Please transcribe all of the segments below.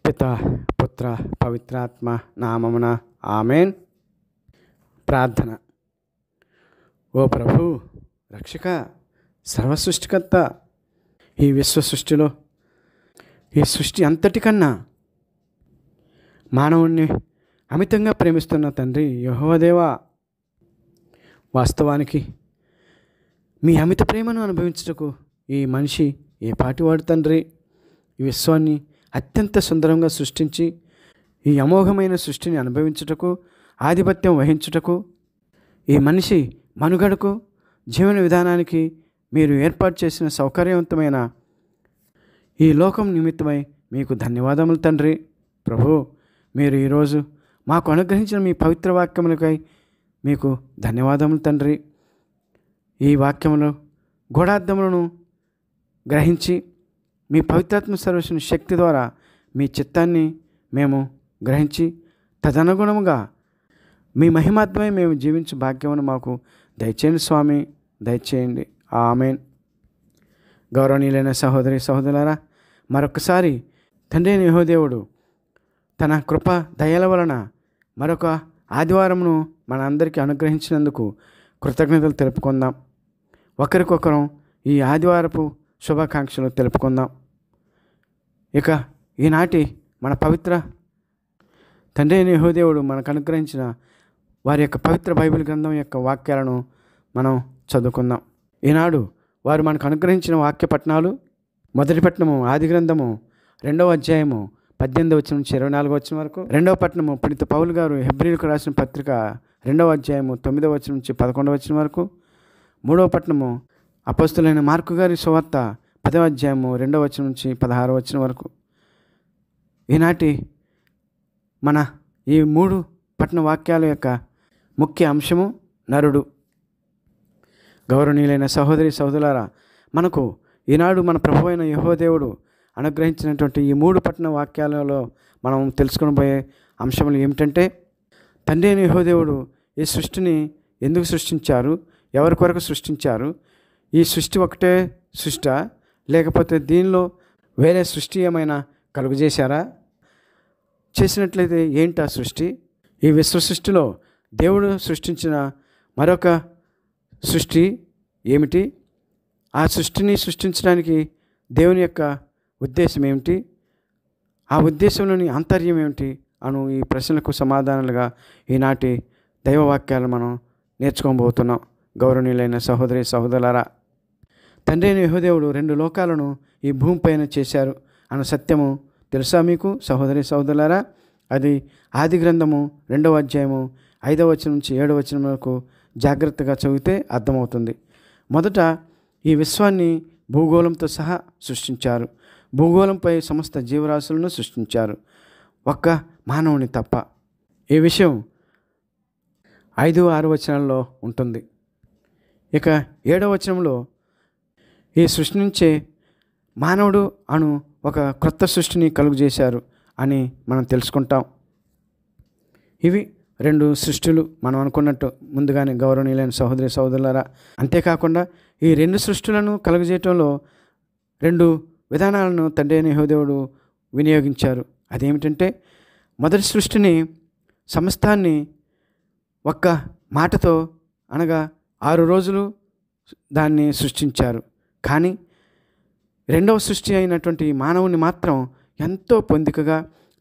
పిత పుత్ర పవిత్రాత్మ నామమున ఆమెన్. ప్రార్థన. ఓ ప్రభు, రక్షక, సర్వసృష్టికర్త, ఈ విశ్వ సృష్టిలో ఈ సృష్టి అంతటికన్నా మానవుణ్ణి అమితంగా ప్రేమిస్తున్న తండ్రి యెహోవా దేవా, వాస్తవానికి మీ అమిత ప్రేమను అనుభవించుటకు ఈ మనిషి ఏ పాటివాడు తండ్రి? ఈ విశ్వాన్ని అత్యంత సుందరంగా సృష్టించి ఈ అమోఘమైన సృష్టిని అనుభవించుటకు, ఆధిపత్యం వహించుటకు, ఈ మనిషి మనుగడకు, జీవన విధానానికి మీరు ఏర్పాటు చేసిన సౌకర్యవంతమైన ఈ లోకం నిమిత్తమై మీకు ధన్యవాదములు తండ్రి. ప్రభు, మీరు ఈరోజు మాకు అనుగ్రహించిన మీ పవిత్ర వాక్యములకై మీకు ధన్యవాదములు తండ్రి. ఈ వాక్యములు గూఢార్థములను గ్రహించి మీ పవిత్రాత్మ సర్వేశ్వరుని శక్తి ద్వారా మీ చిత్తాన్ని మేము గ్రహించి తదనుగుణముగా మీ మహిమాత్మై మేము జీవించే భాగ్యమును మాకు దయచేయండి స్వామి, దయచేయండి. ఆమేన్. గౌరవనీయులైన సహోదరి సహోదరులారా, మరొకసారి తండ్రి అయిన యెహోవా దేవుడు తన కృప దయల వలన మరొక ఆదివారమును మన అందరికీ అనుగ్రహించినందుకు కృతజ్ఞతలు తెలుపుకుందాం. ఒకరికొకరం ఈ ఆదివారపు శుభాకాంక్షలు తెలుపుకుందాం. ఇక ఈనాటి మన పవిత్ర తండ్రి అయిన యెహోవా దేవుడు మనకు అనుగ్రహించిన వారి యొక్క పవిత్ర బైబిల్ గ్రంథం యొక్క వాక్యాలను మనం చదువుకుందాం. ఈనాడు వారు మనకు అనుగ్రహించిన వాక్య పట్టణాలు: మొదటి పట్టణము ఆది గ్రంథము 2వ అధ్యాయము 18వ వచనం నుంచి 24వ వచనం వరకు. 2వ పట్టణము పునీత పౌలు గారు హెబ్రీయులకు రాసిన పత్రిక 2వ అధ్యాయము 9వ వచనం నుంచి 11వ వచనం వరకు. 3వ పట్టణము అపోస్తులైన మార్కు గారి సువార్త 10వ అధ్యాయము 2వ వచనం నుంచి 16వ వచనం వరకు. ఈనాటి మన ఈ 3 పట్టణ వాక్యాల యొక్క ముఖ్య అంశము నరుడు. గౌరవనీయులైన సహోదరి సహోదరులారా, మనకు ఈనాడు మన ప్రభువైన అయిన యెహోవా దేవుడు అనుగ్రహించినటువంటి ఈ 3 పట్టణ వాక్యాలలో మనం తెలుసుకొనబోయే అంశములు ఏమిటంటే, తండ్రి అయిన యెహోవా దేవుడు ఈ సృష్టిని ఎందుకు సృష్టించారు, ఎవరి కొరకు సృష్టించారు, ఈ సృష్టి ఒకటే సృష్ట, లేకపోతే దీనిలో వేరే సృష్టి ఏమైనా కలుగజేశారా, చేసినట్లయితే ఏంటి ఆ సృష్టి, ఈ విశ్వ సృష్టిలో దేవుడు సృష్టించిన మరొక సృష్టి ఏమిటి, ఆ సృష్టిని సృష్టించడానికి దేవుని యొక్క ఉద్దేశం ఏమిటి, ఆ ఉద్దేశంలోని ఆంతర్యం ఏమిటి అను ఈ ప్రశ్నలకు సమాధానాలుగా ఈనాటి దైవవాక్యాలు మనం నేర్చుకోబోతున్నాం. గౌరవనీయులైన సహోదరి సహోదరులారా, తండ్రి అయిన యెహోవా దేవుడు 2 లోకాలను ఈ భూమిపైన చేశారు అన్న సత్యము తెలుసా మీకు సహోదరి సహోదరులారా? అది ఆది గ్రంథము 2వ అధ్యాయము 5వ వచనం నుంచి 7వ వచనం వరకు జాగ్రత్తగా చదివితే అర్థమవుతుంది. మొదట ఈ విశ్వాన్ని భూగోళంతో సహా సృష్టించారు. భూగోళంపై సమస్త జీవరాశులను సృష్టించారు, ఒక్క మానవుని తప్ప. ఈ విషయం 5, 6 వచనాల్లో ఉంటుంది. ఇక 7వ వచనంలో ఈ సృష్టి నుంచే మానవుడు అను ఒక క్రొత్త సృష్టిని కలుగజేశారు అని మనం తెలుసుకుంటాం. ఇవి 2 సృష్టిలు మనం అనుకున్నట్టు ముందుగానే గౌరవనీయులైన సహోదరి సహోదరులారా. అంతేకాకుండా ఈ 2 సృష్టిలను కలుగజేయటంలో 2 విధానాలను తండ్రి అయిన యెహోవా దేవుడు వినియోగించారు. అదేమిటంటే, మొదటి సృష్టిని సమస్తాన్ని ఒక్క మాటతో, అనగా 6 రోజులు దాన్ని సృష్టించారు. కానీ 2వ సృష్టి అయినటువంటి మానవుని మాత్రం ఎంతో పొందికగా,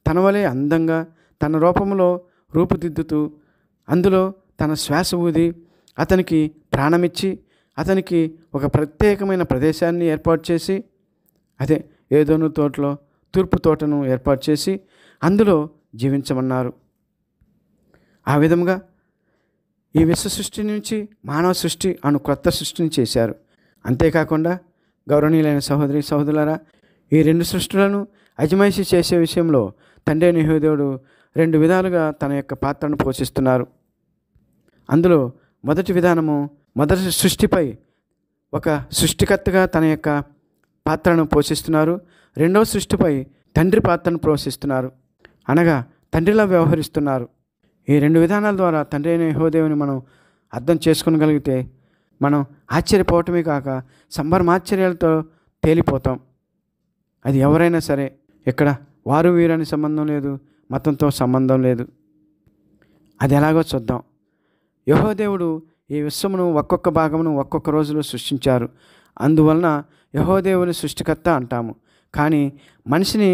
తన వలె అందంగా, తన రూపంలో రూపుదిద్దుతూ, అందులో తన శ్వాస ఊది అతనికి ప్రాణమిచ్చి, అతనికి ఒక ప్రత్యేకమైన ప్రదేశాన్ని ఏర్పాటు చేసి, అదే ఏదోను తోటలో తూర్పు తోటను ఏర్పాటు చేసి అందులో జీవించమన్నారు. ఆ విధముగా ఈ విశ్వ సృష్టి నుంచి మానవ సృష్టి అను క్రొత్త సృష్టిని చేశారు. అంతేకాకుండా గౌరవనీయులైన సహోదరి సహోదరులారా, ఈ 2 సృష్టిలను అజమాయిషీ చేసే విషయంలో తండ్రి అయిన యెహోవా దేవుడు 2 విధాలుగా తన యొక్క పాత్రను పోషిస్తున్నారు. అందులో మొదటి విధానము, మొదటి సృష్టిపై ఒక సృష్టికర్తగా తన యొక్క పాత్రను పోషిస్తున్నారు. 2వ సృష్టిపై తండ్రి పాత్రను పోషిస్తున్నారు, అనగా తండ్రిలా వ్యవహరిస్తున్నారు. ఈ 2 విధానాల ద్వారా తండ్రి అయిన యెహోవా దేవుని మనం అర్థం చేసుకోగలిగితే మనం ఆశ్చర్యపోవటమే కాక సంభ్రమాశ్చర్యాలతో తేలిపోతాం. అది ఎవరైనా సరే. ఇక్కడ వారు వీరని సంబంధం లేదు, మతంతో సంబంధం లేదు. అది ఎలాగో చూద్దాం. యెహోవా దేవుడు ఈ విశ్వమును ఒక్కొక్క భాగమును ఒక్కొక్క రోజులో సృష్టించారు. అందువలన యెహోవా దేవుని సృష్టికర్త అంటాము. కానీ మనిషిని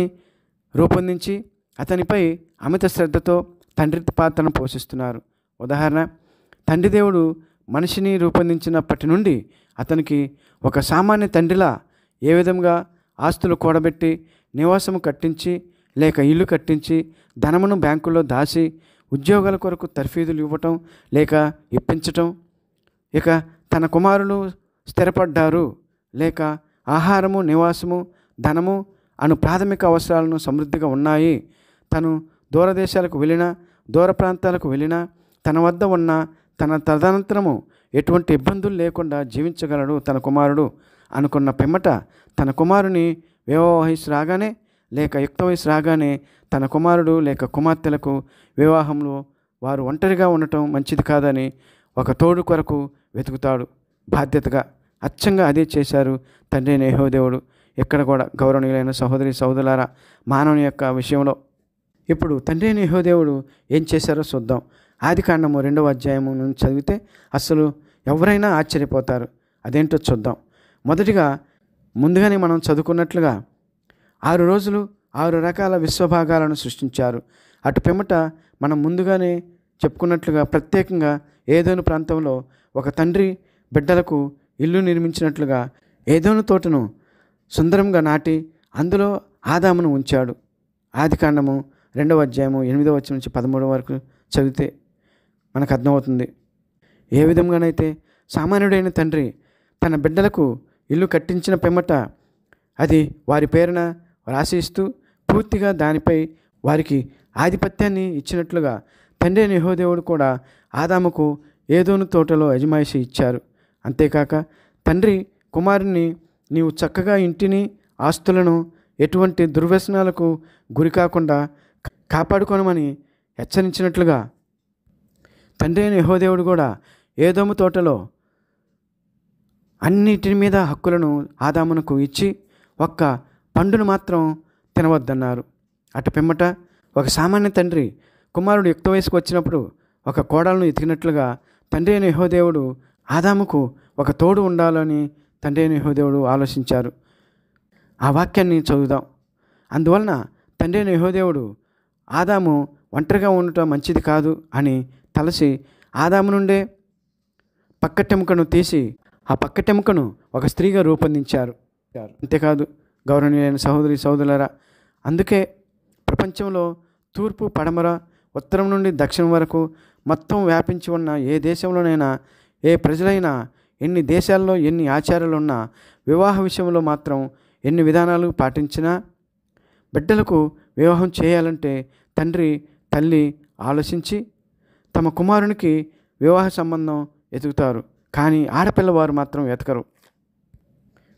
రూపొందించి అతనిపై అమిత శ్రద్ధతో తండ్రి పాత్రను పోషిస్తున్నారు. ఉదాహరణ, తండ్రి దేవుడు మనిషిని రూపొందించినప్పటి నుండి అతనికి ఒక సామాన్య తండ్రిలా ఏ విధంగా ఆస్తులు కూడబెట్టి, నివాసము కట్టించి లేక ఇల్లు కట్టించి, ధనమును బ్యాంకుల్లో దాచి, ఉద్యోగాల కొరకు తర్ఫీదులు ఇవ్వటం లేక ఇప్పించటం, ఇక తన కుమారులు స్థిరపడ్డారు లేక ఆహారము, నివాసము, ధనము అను ప్రాథమిక అవసరాలను సమృద్ధిగా ఉన్నాయి, తను దూరదేశాలకు వెళ్ళినా, దూర ప్రాంతాలకు వెళ్ళినా, తన వద్ద ఉన్న తన తదనంతరము ఎటువంటి ఇబ్బందులు లేకుండా జీవించగలడు తన కుమారుడు అనుకున్న పిమ్మట, తన కుమారుని వివాహ వయసు రాగానే లేక యుక్త వయసు రాగానే తన కుమారుడు లేక కుమార్తెలకు వివాహంలో వారు ఒంటరిగా ఉండటం మంచిది కాదని ఒక తోడు కొరకు వెతుకుతాడు బాధ్యతగా. అచ్చంగా అదే చేశారు తండ్రి అయిన యెహోవా దేవుడు. ఇక్కడ కూడా గౌరవనీయులైన సహోదరి సహోదరులారా, మానవుని యొక్క విషయంలో ఇప్పుడు తండ్రి అయిన యెహోవా దేవుడు ఏం చేశారో చూద్దాం. ఆదికాండము 2వ అధ్యాయము నుంచి చదివితే అసలు ఎవరైనా ఆశ్చర్యపోతారు. అదేంటో చూద్దాం. మొదటిగా ముందుగానే మనం చదువుకున్నట్లుగా 6 రోజులు 6 రకాల విశ్వభాగాలను సృష్టించారు. అటు పిమ్మట మనం ముందుగానే చెప్పుకున్నట్లుగా ప్రత్యేకంగా ఏదోను ప్రాంతంలో ఒక తండ్రి బిడ్డలకు ఇల్లు నిర్మించినట్లుగా ఏదోను తోటను సుందరంగా నాటి అందులో ఆదామును ఉంచాడు. ఆదికాండము 2వ అధ్యాయము 8వ వచనం నుంచి 13వ వరకు చదివితే మనకు అర్థమవుతుంది. ఏ విధంగానైతే సామాన్యుడైన తండ్రి తన బిడ్డలకు ఇల్లు కట్టించిన పిమ్మట అది వారి పేరున రాసిస్తూ పూర్తిగా దానిపై వారికి ఆధిపత్యాన్ని ఇచ్చినట్లుగా తండ్రి అయిన యెహోవా దేవుడు కూడా ఆదాముకు ఏదోను తోటలో అజమాయిషీ ఇచ్చారు. అంతేకాక తండ్రి కుమారుని నీవు చక్కగా ఇంటిని, ఆస్తులను ఎటువంటి దుర్వ్యసనాలకు గురి కాకుండా కాపాడుకోనమని హెచ్చరించినట్లుగా తండ్రి అయిన యెహోవా దేవుడు కూడా ఏదోము తోటలో అన్నిటి మీద హక్కులను ఆదామునకు ఇచ్చి ఒక్క పండును మాత్రం తినవద్దన్నారు. అటు పిమ్మట ఒక సామాన్య తండ్రి కుమారుడు యుక్త వయసుకు వచ్చినప్పుడు ఒక కోడలను ఎతికినట్లుగా తండ్రి అయిన యెహోవా దేవుడు ఆదాముకు ఒక తోడు ఉండాలని తండ్రి అయిన యెహోవా దేవుడు ఆలోచించారు. ఆ వాక్యాన్ని చదువుదాం. అందువలన తండ్రి అయిన యెహోవా దేవుడు ఆదాము ఒంటరిగా ఉండటం మంచిది కాదు అని తలసి ఆదాము నుండే పక్కటెముకను తీసి ఆ పక్కటెముకను ఒక స్త్రీగా రూపొందించారు. అంతేకాదు గౌరవనీయులైన సహోదరి సహోదరులారా, అందుకే ప్రపంచంలో తూర్పు, పడమర, ఉత్తరం నుండి దక్షిణం వరకు మొత్తం వ్యాపించి ఉన్న ఏ దేశంలోనైనా, ఏ ప్రజలైనా, ఎన్ని దేశాల్లో ఎన్ని ఆచారాలు ఉన్నా, వివాహ విషయంలో మాత్రం ఎన్ని విధానాలు పాటించినా బిడ్డలకు వివాహం చేయాలంటే తండ్రి తల్లి ఆలోచించి తమ కుమారునికి వివాహ సంబంధం వెతుకుతారు. కానీ ఆడపిల్లవారు మాత్రం వెతకరు.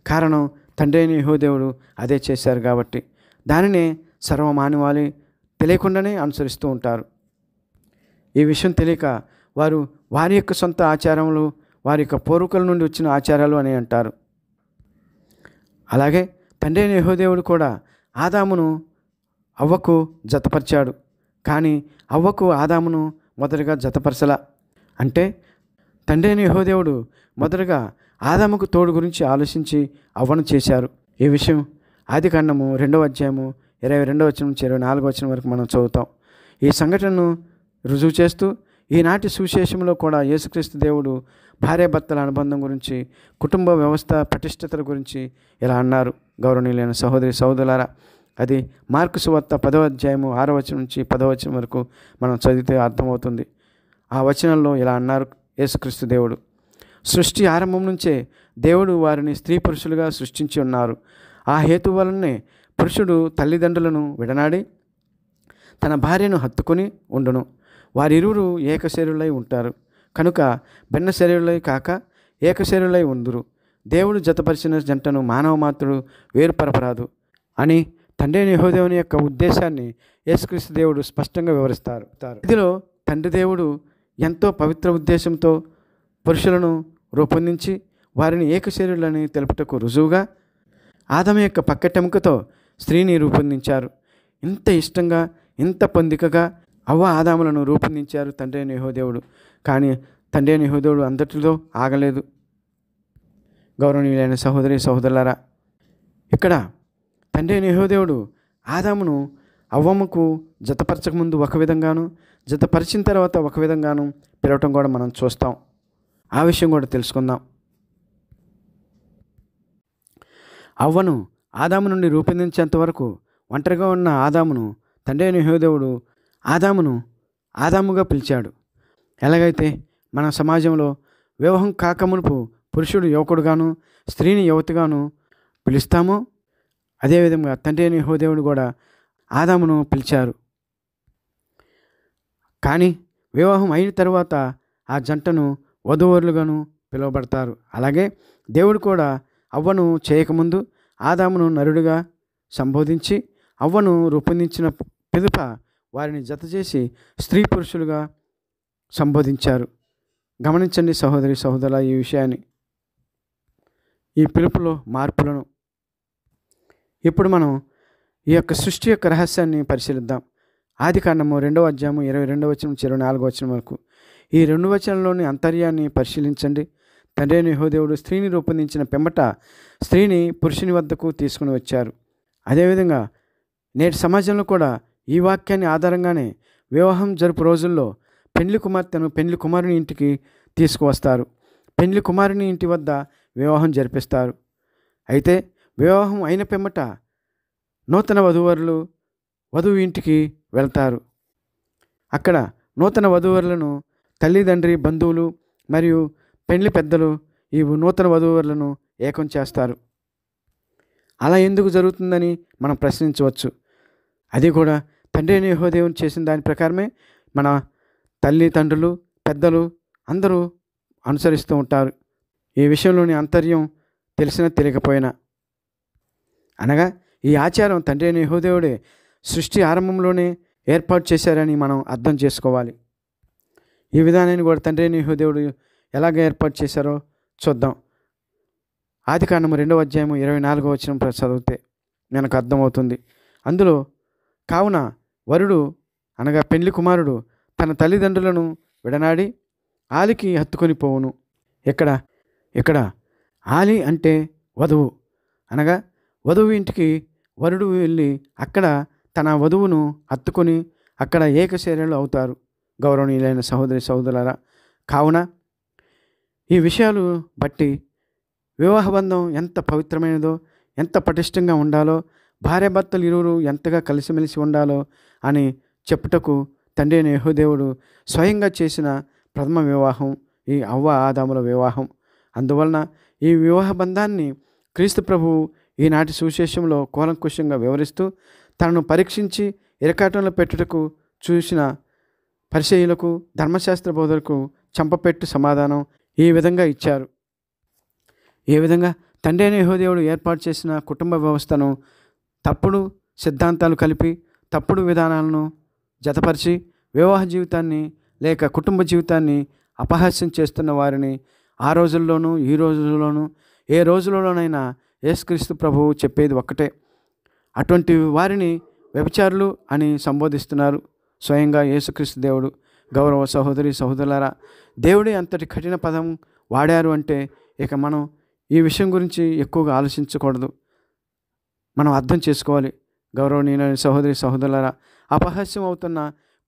కారణం తండ్రి అయిన యెహోవా దేవుడు అదే చేశారు కాబట్టి దానినే సర్వమానవాళి తెలియకుండానే అనుసరిస్తూ ఉంటారు. ఈ విషయం తెలియక వారు వారి యొక్క సొంత ఆచారములు, వారి యొక్క పూర్వీకుల నుండి వచ్చిన ఆచారాలు అని అంటారు. అలాగే తండ్రి అయిన యెహోవా దేవుడు కూడా ఆదామును అవ్వకు జతపరిచాడు. కానీ అవ్వకు ఆదామును మొదటగా జతపరచలా. అంటే తండ్రి అయిన యెహోవా దేవుడు మొదటగా ఆదాముకు తోడు గురించి ఆలోచించి అవ్వను చేశారు. ఈ విషయం ఆదికాండము 2వ అధ్యాయము 22వ వచనం నుంచి 24వ వచనం వరకు మనం చదువుతాం. ఈ సంఘటనను రుజువు చేస్తూ ఈనాటి సువిశేషంలో కూడా యేసుక్రీస్తు దేవుడు భార్యాభర్తల అనుబంధం గురించి, కుటుంబ వ్యవస్థ పటిష్టతల గురించి ఇలా అన్నారు. గౌరవనీయులైన సహోదరి సహోదరులారా, అది మార్కు సువార్త 10వ అధ్యాయము 6వ వచనం నుంచి 10వ వచనం వరకు మనం చదివితే అర్థమవుతుంది. ఆ వచనంలో ఇలా అన్నారు యేసుక్రీస్తు దేవుడు, సృష్టి ఆరంభం నుంచే దేవుడు వారిని స్త్రీ పురుషులుగా సృష్టించి ఉన్నారు. ఆ హేతు వలనే పురుషుడు తల్లిదండ్రులను విడనాడి తన భార్యను హత్తుకొని ఉండును. వారిరువురు ఏక శరీరులై ఉంటారు. కనుక భిన్న శరీరులై కాక ఏక శరీరులై ఉందురు. దేవుడు జతపరిచిన జంటను మానవ మాత్రుడు వేరుపరపరాదు అని తండ్రి అయిన యెహోవా దేవుని యొక్క ఉద్దేశాన్ని యేసుక్రీస్తు దేవుడు స్పష్టంగా వివరిస్తారు. ఇందులో తండ్రి దేవుడు ఎంతో పవిత్ర ఉద్దేశంతో పురుషులను రూపొందించి వారిని ఏకశరీరులని తెలుపుటకు రుజువుగా ఆదాము యొక్క పక్కటెముకతో స్త్రీని రూపొందించారు. ఇంత ఇష్టంగా, ఇంత పొందికగా అవ్వ ఆదాములను రూపొందించారు తండ్రి అయిన యెహోవాదేవుడు. కానీ తండ్రి అయిన యెహోవాదేవుడు అంతటితో ఆగలేదు. గౌరవనీయులైన సహోదరి సహోదరులారా, ఇక్కడ తండ్రి అయిన యెహోవాదేవుడు ఆదామును అవ్వమ్మకు జతపరచక ముందు ఒక విధంగాను, జతపరిచిన తర్వాత ఒక విధంగాను పిలవటం కూడా మనం చూస్తాం. ఆ విషయం కూడా తెలుసుకుందాం. అవ్వను ఆదాము నుండి రూపొందించేంత వరకు ఒంటరిగా ఉన్న ఆదామును తండ్రి అయిన యెహోవాదేవుడు ఆదాముగా పిలిచాడు. ఎలాగైతే మన సమాజంలో వివాహం కాకమునుపు పురుషుడు యువకుడుగాను, స్త్రీని యువతిగాను పిలుస్తామో అదేవిధంగా తండ్రి అయిన యెహోవాదేవుడు కూడా ఆదామును పిలిచారు. కానీ వివాహం అయిన తర్వాత ఆ జంటను వధూవరులుగాను పిలువబడతారు. అలాగే దేవుడు కూడా అవ్వను చేయకముందు ఆదామును నరుడిగా సంబోధించి అవ్వను రూపొందించిన పిదప వారిని జతచేసి స్త్రీ పురుషులుగా సంబోధించారు. గమనించండి సహోదరి సహోదరుల ఈ విషయాన్ని, ఈ పిలుపులో మార్పులను. ఇప్పుడు మనం ఈ యొక్క సృష్టి యొక్క రహస్యాన్ని పరిశీలిద్దాం. ఆదికాండము 2వ అధ్యాయము 22వ వచనం నుంచి 24వ వచనం వరకు ఈ 2 వచనంలోని అంతర్యాన్ని పరిశీలించండి. తండ్రి అయిన యెహోవాదేవుడు స్త్రీని రూపొందించిన పిమ్మట స్త్రీని పురుషుని వద్దకు తీసుకుని వచ్చారు. అదేవిధంగా నేటి సమాజంలో కూడా ఈ వాక్యాన్ని ఆధారంగానే వివాహం జరుపు రోజుల్లో పెండ్లి కుమార్తెను పెండ్లి కుమారుని ఇంటికి తీసుకువస్తారు. పెండ్లి కుమారుని ఇంటి వద్ద వివాహం జరిపిస్తారు. అయితే వివాహం అయిన పిమ్మట నూతన వధూవరులు వధువు ఇంటికి వెళ్తారు. అక్కడ నూతన వధూవరులను తల్లిదండ్రి, బంధువులు మరియు పెండ్లి పెద్దలు ఈ నూతన వధూవరులను ఏకం చేస్తారు. అలా ఎందుకు జరుగుతుందని మనం ప్రశ్నించవచ్చు. అది కూడా తండ్రి అయిన యెహోవాదేవుడు చేసిన దాని ప్రకారమే మన తల్లిదండ్రులు, పెద్దలు అందరూ అనుసరిస్తూ ఉంటారు. ఈ విషయంలోని అంతర్యం తెలిసినా తెలియకపోయినా, అనగా ఈ ఆచారం తండ్రి అయిన యెహోవాదేవుడే సృష్టి ఆరంభంలోనే ఏర్పాటు చేశారని మనం అర్థం చేసుకోవాలి. ఈ విధానాన్ని కూడా తండ్రి అయిన యెహోవాదేవుడు ఎలాగ ఏర్పాటు చేశారో చూద్దాం. ఆదికాండము 2వ అధ్యాయము 24వ వచనం చదివితే మనకు అర్థమవుతుంది. అందులో కావున వరుడు అనగా పెండ్లి కుమారుడు తన తల్లిదండ్రులను విడనాడి ఆలికి హత్తుకొని పోవును. ఇక్కడ ఆలి అంటే వధువు, అనగా వధువు ఇంటికి వరుడు వెళ్ళి అక్కడ తన వధువును హత్తుకొని అక్కడ ఏకశరీరులు అవుతారు. గౌరవనీయులైన సహోదరి సహోదరులారా, కావున ఈ విషయాలు బట్టి వివాహ బంధం ఎంత పవిత్రమైనదో, ఎంత పటిష్టంగా ఉండాలో, భార్యాభర్తలు ఇరువురు ఎంతగా కలిసిమెలిసి ఉండాలో అని చెప్పుటకు తండ్రి అయిన యెహోవాదేవుడు స్వయంగా చేసిన ప్రథమ వివాహం ఈ అవ్వ ఆదాముల వివాహం. అందువలన ఈ వివాహ బంధాన్ని క్రీస్తు ప్రభువు ఈనాటి సువిశేషంలో కూలంకుషంగా వివరిస్తూ తనను పరీక్షించి ఇరకాటంలో పెట్టుటకు చూసిన పరిసయ్యులకు, ధర్మశాస్త్ర బోధకులకు చంపపెట్టు సమాధానం ఈ విధంగా ఇచ్చారు. ఏ విధంగా తండ్రి అయిన యెహోవాదేవుడు ఏర్పాటు చేసిన కుటుంబ వ్యవస్థను తప్పుడు సిద్ధాంతాలు కలిపి తప్పుడు విధానాలను జతపరిచి వివాహ జీవితాన్ని లేక కుటుంబ జీవితాన్ని అపహాస్యం చేస్తున్న వారిని ఆ రోజుల్లోనూ ఈ రోజుల్లోనూ ఏ రోజులలోనైనా యేసుక్రీస్తు ప్రభువు చెప్పేది ఒక్కటే, అటువంటి వారిని వ్యభిచారులు అని సంబోధిస్తున్నారు స్వయంగా యేసుక్రీస్తు దేవుడు. గౌరవ సహోదరి సహోదరులారా, దేవుడే అంతటి కఠిన పదం వాడారు అంటే ఇక మనం ఈ విషయం గురించి ఎక్కువగా ఆలోచించకూడదు, మనం అర్థం చేసుకోవాలి. గౌరవనీయులైన సహోదరి సహోదరులారా, అపహాస్యం అవుతున్న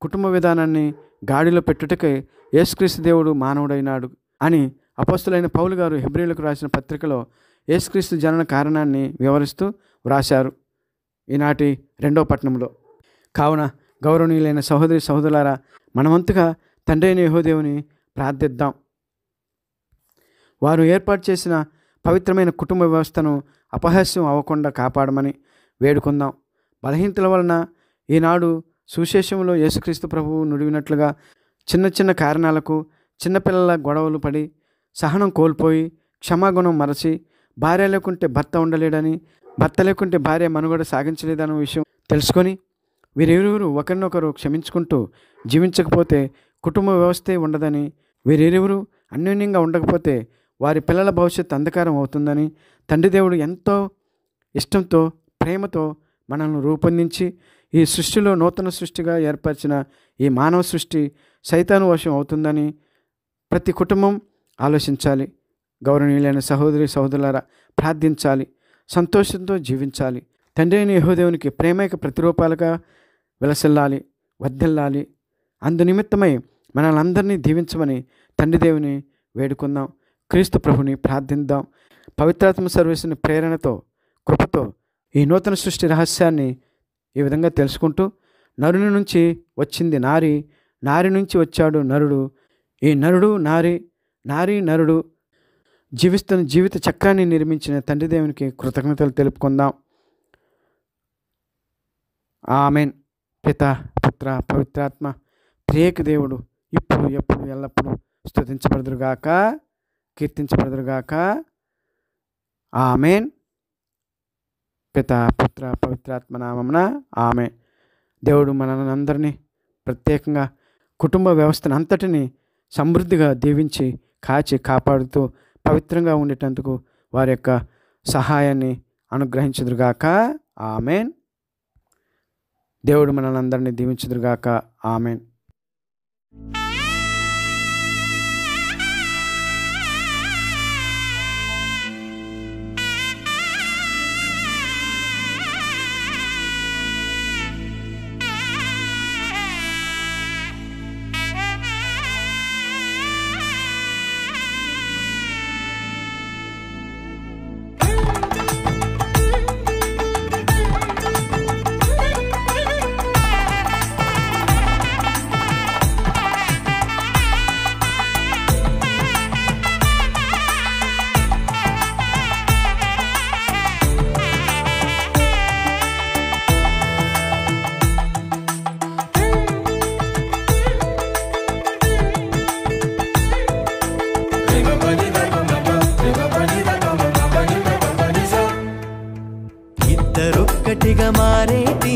కుటుంబ విధానాన్ని గాడిలో పెట్టుటకే యేసుక్రీస్తు దేవుడు మానవుడైనాడు అని అపోస్తలుడైన పౌలు గారు హెబ్రీయులకు రాసిన పత్రికలో యేసుక్రీస్తు జనన కారణాన్ని వివరిస్తూ వ్రాశారు ఈనాటి 2వ పట్టణంలో. కావున గౌరవనీయులైన సహోదరి సహోదరులారా, మనమంతగా తండ్రి అయిన యెహోవాదేవుని ప్రార్థిద్దాం. వారు ఏర్పాటు చేసిన పవిత్రమైన కుటుంబ వ్యవస్థను అపహాస్యం అవ్వకుండా కాపాడమని వేడుకుందాం. బలహీనతల వలన ఈనాడు సువిశేషంలో యేసుక్రీస్తు ప్రభువు నుడివినట్లుగా చిన్న చిన్న కారణాలకు చిన్నపిల్లల గొడవలు పడి సహనం కోల్పోయి క్షమాగుణం మరచి భార్య లేకుంటే భర్త ఉండలేడని, భర్త లేకుంటే భార్య మనుగడ సాగించలేదన్న విషయం తెలుసుకొని వీరిరువురు ఒకరినొకరు క్షమించుకుంటూ జీవించకపోతే కుటుంబ వ్యవస్థే ఉండదని, వీరిరువురు అన్యోన్యంగా ఉండకపోతే వారి పిల్లల భవిష్యత్తు అంధకారం అవుతుందని తండ్రి దేవుడు ఎంతో ఇష్టంతో ప్రేమతో మనల్ని రూపొందించి ఈ సృష్టిలో నూతన సృష్టిగా ఏర్పరిచిన ఈ మానవ సృష్టి సైతాను వశం అవుతుందని ప్రతి కుటుంబం ఆలోచించాలి. గౌరవనీయులైన సహోదరి సహోదరులారా, ప్రార్థించాలి, సంతోషంతో జీవించాలి. తండ్రి అయిన యెహోవాదేవునికి ప్రేమైక ప్రతిరూపాలుగా విలసిల్లాలి, వర్ధిల్లాలి. అందునిమిత్తమై మనల్ని అందరినీ దీవించమని తండ్రి దేవుని వేడుకుందాం. క్రీస్తు ప్రభుని ప్రార్థిద్దాం. పవిత్రాత్మ సర్వేశ్వరుని ప్రేరణతో, కృపతో ఈ నూతన సృష్టి రహస్యాన్ని ఈ విధంగా తెలుసుకుంటూ, నరుని నుంచి వచ్చింది నారి, నారి నుంచి వచ్చాడు నరుడు, ఈ నరుడు నారి, నారి నరుడు జీవిస్తున్న జీవిత చక్రాన్ని నిర్మించిన తండ్రి దేవునికి కృతజ్ఞతలు తెలుపుకుందాం. ఆమెన్. పిత, పుత్ర, పవిత్రాత్మ త్రియేక దేవుడు ఇప్పుడు ఎప్పుడు ఎల్లప్పుడూ స్తుతించబడుదురుగాక, కీర్తించబడుదురుగాక. ఆమెన్. పిత, పుత్ర, పవిత్రాత్మ నామమున ఆమెన్. దేవుడు మనల్ని అందరినీ, ప్రత్యేకంగా కుటుంబ వ్యవస్థను అంతటిని సమృద్ధిగా దీవించి కాచి కాపాడుతూ పవిత్రంగా ఉండేటందుకు వారి యొక్క సహాయాన్ని అనుగ్రహించుదురుగాక. ఆమెన్. దేవుడు మనల్ని అందరినీ దీవించుదురుగాక. ఆమెన్. ఇద్దరొక్కటిగా మారేటి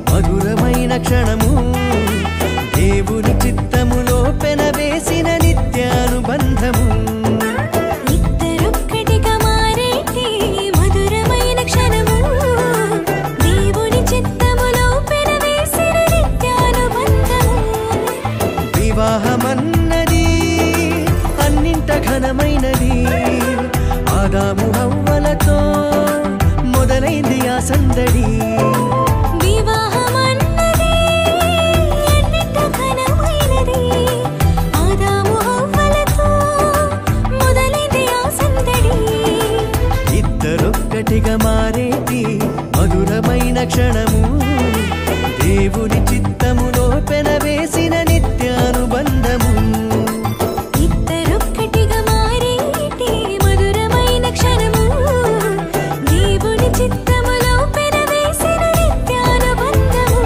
మధురమైన క్షణము, దేవుని చిత్తములో పెనవేసిన నిత్యానుబంధము. ఇద్దరొక్కటిగా మారేటి మధురమైన క్షణము, దేవుని చిత్తములో పెనవేసిన నిత్యానుబంధము. వివాహమన్నది అన్నింట ఘనమైనది, ఆదాము హవ్వలతో మొదలైంది ఆ సందడి. వివాహమన్నది అన్నింట ఘనమైనది, ఆదాము హవ్వలతో మొదలైంది ఆ సందడి. ఇద్దరొక్కటిగా మారేటి మధురమైన క్షణము, దేవుని చిత్తములో పెనవేసిన నిత్యానుబంధము. ఇద్దరొక్కటిగా మారేటి మధురమైన క్షణము, దేవుని చిత్తములో పెనవేసిన నిత్యానుబంధము.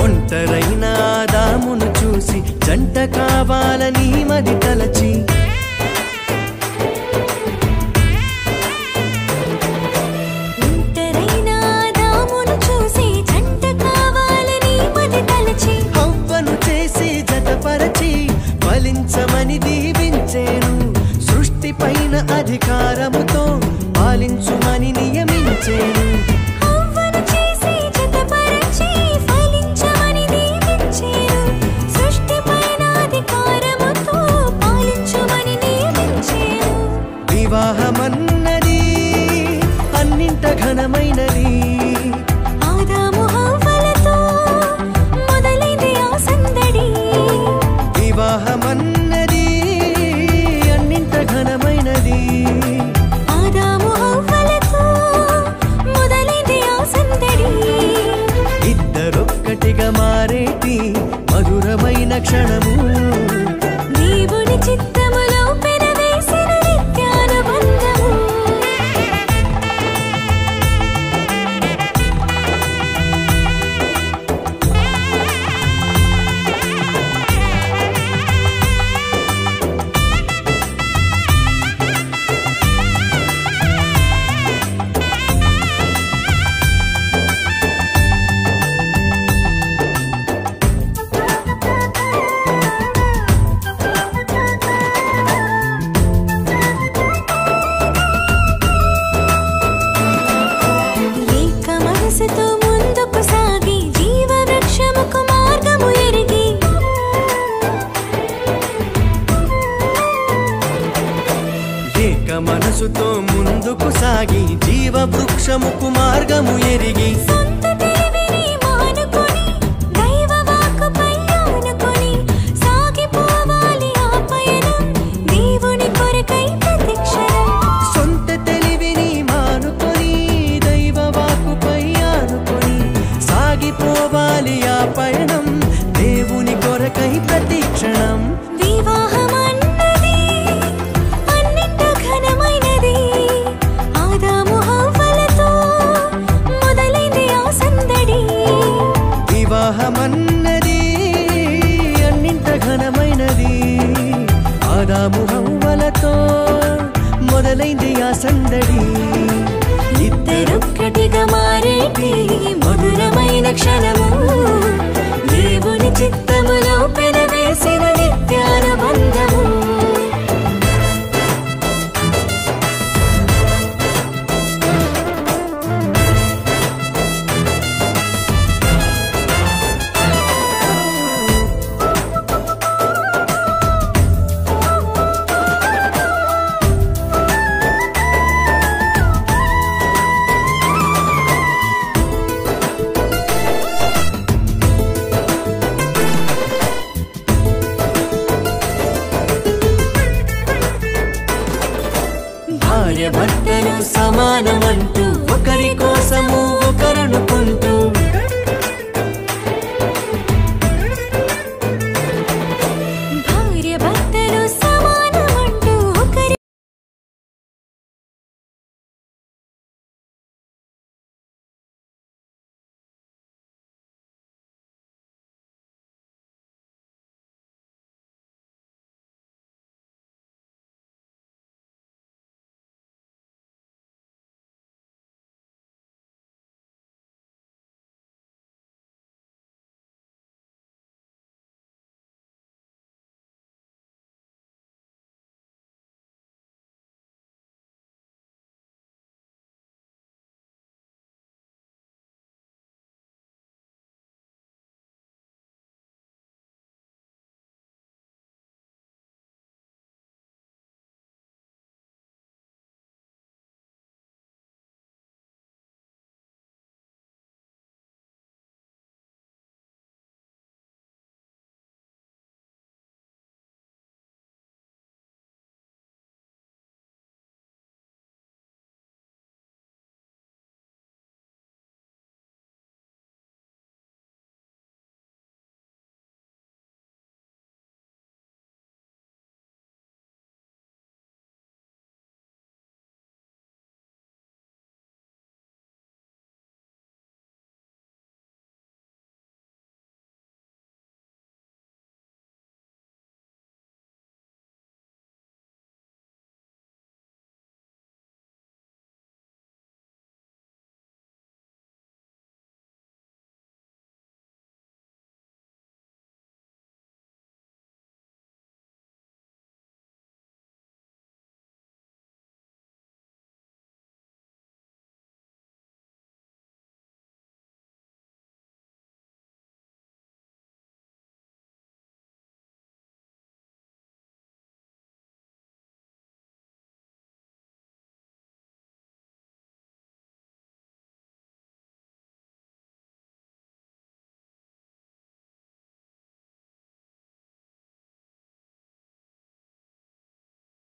ఒంటరైన ఆదామును చూసి జంట కావాలని మది తలచి, ఒంటరైన ఆదామును చూసి జంట కావాలని మది తలచి, హవ్వను చేసి జతపరచి ఫలించమని దీవించేను. సృష్టి పైన అధికారముతో పాలించుమని నియమించేను. హవ్వను చేసి జతపరచి ఫలించమని దీవించెను. సృష్టిపైన అధికారముతో పాలించుమని నియమించెను. వివాహమన్నది అన్నింట ఘనమైనది, ఆదాము హవ్వలతో మొదలైంది ఆ సందడి. వివాహమన్నది అన్నింట ఘనమైనది, ఆదాము హవ్వలతో మొదలైంది క్షణము దేవుని చిత్తములో పెనవేసిన నిత్యానుబంధము మనసుతో ముందుకు సాగి జీవవృక్షముకు మార్గము ఎరిగి సొంత తెలివిని మానుకొని దైవ వాక్కుపై ఆనుకొని సాగిపోవాలి ఆ పయనం దేవుని కొరకై ప్రతిక్షణం సొంత తెలివిని మానుకొని దైవ వాక్కుపై ఆనుకొని సాగిపోవాలి ఆ పయనం దేవుని కొరకై ప్రతిక్షణం వివాహమన్నది అన్నింట ఘనమైనది ఆదాము హవ్వలతో మొదలైంది ఆ సందడి ఇద్దరొక్కటిగా మారేటి మధురమైన క్షణము దేవుని చిత్తములో పెనవేసిన నిత్యానుబంధము భర్తలు సమానమ